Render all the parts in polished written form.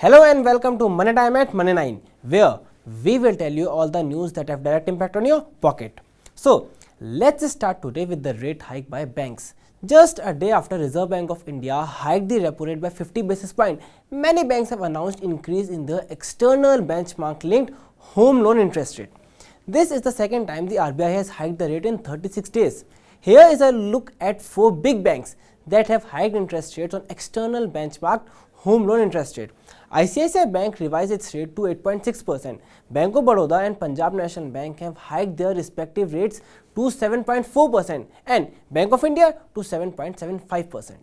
Hello and welcome to Money Time at Money9, where we will tell you all the news that have direct impact on your pocket. So, let's start today with the rate hike by banks. Just a day after Reserve Bank of India hiked the repo rate by 50 basis points, many banks have announced increase in their external benchmark linked home loan interest rate. This is the second time the RBI has hiked the rate in 36 days. Here is a look at 4 big banks that have hiked interest rates on external benchmarked home loan interest rate. ICICI Bank revised its rate to 8.6%. Bank of Baroda and Punjab National Bank have hiked their respective rates to 7.4% and Bank of India to 7.75%.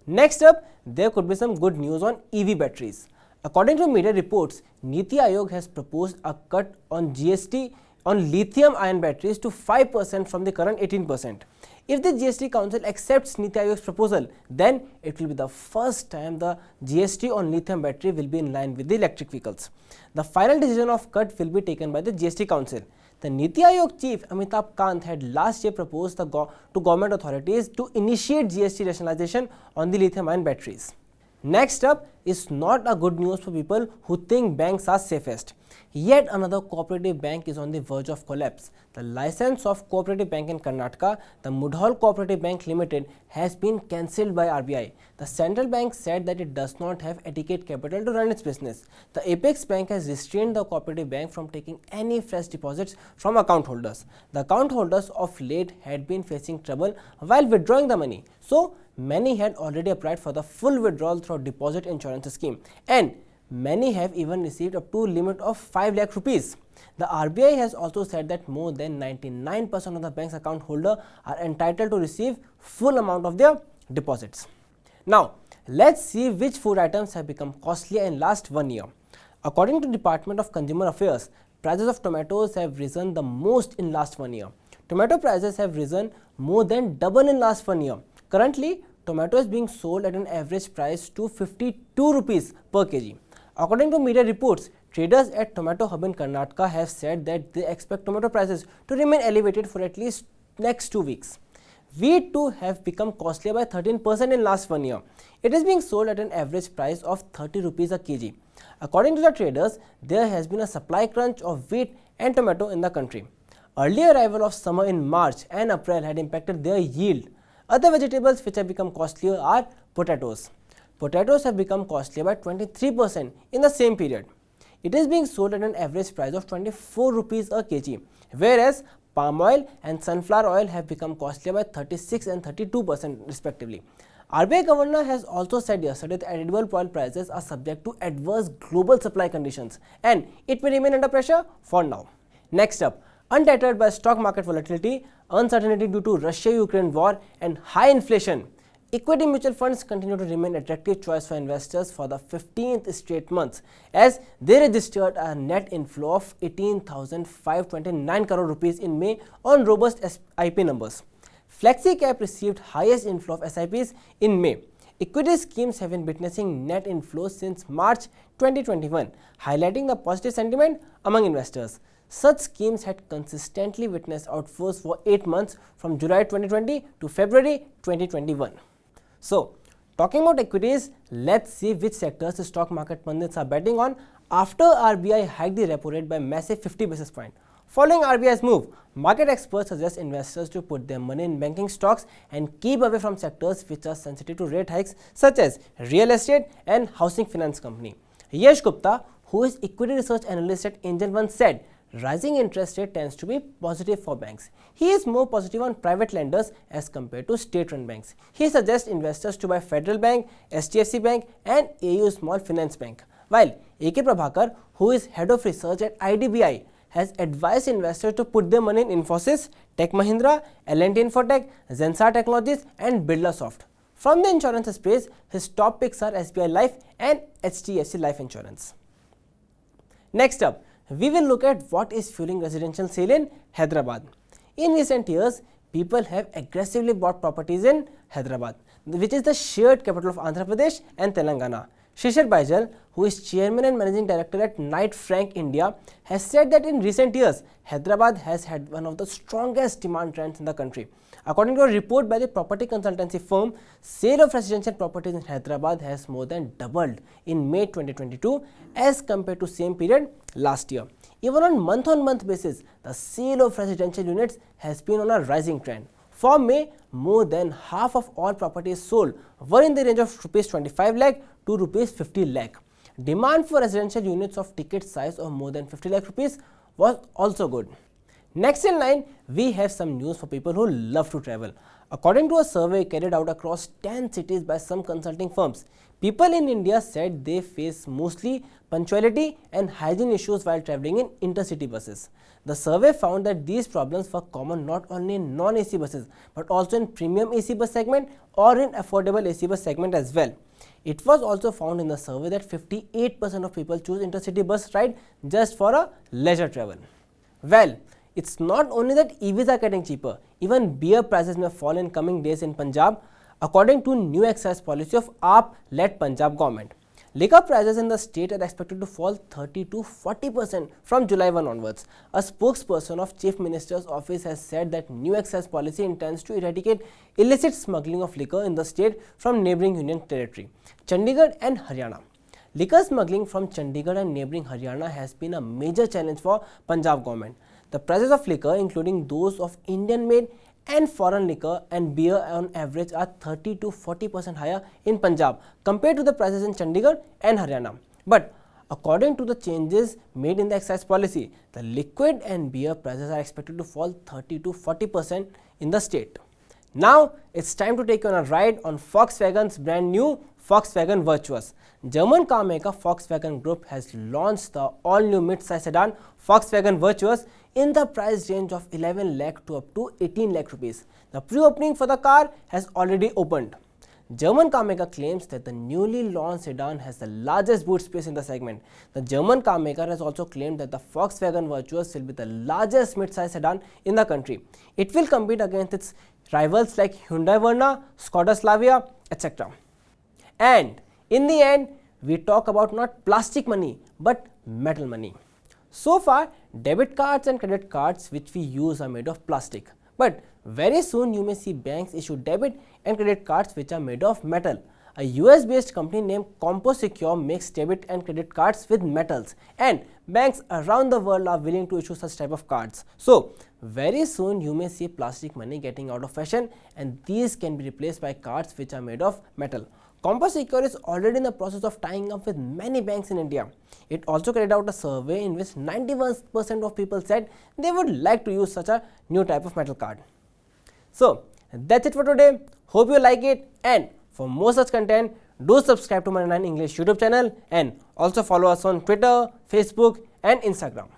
Next up, there could be some good news on EV batteries. According to media reports, Niti Aayog has proposed a cut on GST on lithium-ion batteries to 5% from the current 18%. If the GST Council accepts Niti Aayog's proposal, then it will be the first time the GST on lithium battery will be in line with the electric vehicles. The final decision of cut will be taken by the GST Council. The Niti Aayog chief Amitabh Kant had last year proposed to government authorities to initiate GST rationalization on the lithium-ion batteries. Next up is not a good news for people who think banks are safest. Yet another cooperative bank is on the verge of collapse. The license of cooperative bank in Karnataka, the Mudhol Cooperative Bank Limited, has been cancelled by RBI. The central bank said that it does not have adequate capital to run its business. The Apex Bank has restrained the cooperative bank from taking any fresh deposits from account holders. The account holders of late had been facing trouble while withdrawing the money. So, many had already applied for the full withdrawal through deposit insurance scheme, and many have even received up to a limit of 5 lakh rupees. The RBI has also said that more than 99% of the bank's account holder are entitled to receive full amount of their deposits. Now, let's see which food items have become costlier in last 1 year. According to Department of Consumer Affairs, prices of tomatoes have risen the most in last 1 year. Tomato prices have risen more than double in last 1 year. Currently, tomato is being sold at an average price to 52 rupees per kg. According to media reports, traders at Tomato Hub in Karnataka have said that they expect tomato prices to remain elevated for at least next 2 weeks. Wheat too have become costlier by 13% in last 1 year. It is being sold at an average price of 30 rupees a kg. According to the traders, there has been a supply crunch of wheat and tomato in the country. Early arrival of summer in March and April had impacted their yield. Other vegetables which have become costlier are potatoes. Potatoes have become costlier by 23% in the same period. It is being sold at an average price of 24 rupees a kg, whereas palm oil and sunflower oil have become costlier by 36 and 32% respectively. RBI Governor has also said yesterday that edible oil prices are subject to adverse global supply conditions and it may remain under pressure for now. Next up, undeterred by stock market volatility, uncertainty due to Russia-Ukraine war and high inflation, equity mutual funds continue to remain attractive choice for investors for the 15th straight months as they registered a net inflow of 18,529 crore rupees in May on robust SIP numbers. Flexi Cap received highest inflow of SIPs in May. Equity schemes have been witnessing net inflows since March 2021, highlighting the positive sentiment among investors. Such schemes had consistently witnessed outflows for 8 months from July 2020 to February 2021. So, talking about equities, let's see which sectors the stock market pundits are betting on after RBI hiked the repo rate by massive 50 basis points. Following RBI's move, market experts suggest investors to put their money in banking stocks and keep away from sectors which are sensitive to rate hikes such as real estate and housing finance company. Yash Gupta, who is equity research analyst at Angel One, said rising interest rate tends to be positive for banks. He is more positive on private lenders as compared to state-run banks. He suggests investors to buy Federal Bank, STFC Bank and AU Small Finance Bank. While A.K. Prabhakar, who is head of research at IDBI, has advised investors to put their money in Infosys, Tech Mahindra, L&T Infotech, Zensar Technologies and Birlasoft. From the insurance space, his top picks are SBI Life and HDFC Life Insurance. Next up, we will look at what is fueling residential sale in Hyderabad. In recent years, people have aggressively bought properties in Hyderabad, which is the shared capital of Andhra Pradesh and Telangana. Shishir Baijal, who is chairman and managing director at Knight Frank India, has said that in recent years, Hyderabad has had one of the strongest demand trends in the country. According to a report by the property consultancy firm, sale of residential properties in Hyderabad has more than doubled in May 2022 as compared to same period last year. Even on month-on-month basis, the sale of residential units has been on a rising trend. For May, more than half of all properties sold were in the range of rupees 25 lakh to rupees 50 lakh. Demand for residential units of ticket size of more than 50 lakh rupees was also good. Next in line, we have some news for people who love to travel. According to a survey carried out across 10 cities by some consulting firms, people in India said they face mostly punctuality and hygiene issues while traveling in intercity buses. The survey found that these problems were common not only in non-AC buses but also in premium AC bus segment or in affordable AC bus segment as well. It was also found in the survey that 58% of people choose intercity bus ride just for a leisure travel. Well, it's not only that EVs are getting cheaper, even beer prices may fall in coming days in Punjab according to new excise policy of AAP-led Punjab government. Liquor prices in the state are expected to fall 30 to 40% from July 1 onwards. A spokesperson of Chief Minister's office has said that new excise policy intends to eradicate illicit smuggling of liquor in the state from neighbouring union territory, Chandigarh and Haryana. Liquor smuggling from Chandigarh and neighbouring Haryana has been a major challenge for Punjab government. The prices of liquor, including those of Indian-made and foreign liquor and beer on average are 30 to 40% higher in Punjab compared to the prices in Chandigarh and Haryana. But according to the changes made in the excise policy, the liquid and beer prices are expected to fall 30 to 40% in the state. Now it's time to take you on a ride on Volkswagen's brand new Volkswagen Virtus. German car maker Volkswagen Group has launched the all-new mid-size sedan Volkswagen Virtus in the price range of 11 lakh to up to 18 lakh rupees. The pre-opening for the car has already opened. German car maker claims that the newly launched sedan has the largest boot space in the segment. The German car maker has also claimed that the Volkswagen Virtus will be the largest mid-size sedan in the country. It will compete against its rivals like Hyundai Verna, Skoda Slavia, etc. And in the end, we talk about not plastic money but metal money. So far, debit cards and credit cards which we use are made of plastic. But very soon you may see banks issue debit and credit cards which are made of metal. A US based company named CompoSecure makes debit and credit cards with metals, and banks around the world are willing to issue such type of cards. So very soon you may see plastic money getting out of fashion, and these can be replaced by cards which are made of metal. CompoSecure is already in the process of tying up with many banks in India. It also carried out a survey in which 91% of people said they would like to use such a new type of metal card. So that's it for today. Hope you like it, and for more such content, do subscribe to Money9 English YouTube channel and also follow us on Twitter, Facebook and Instagram.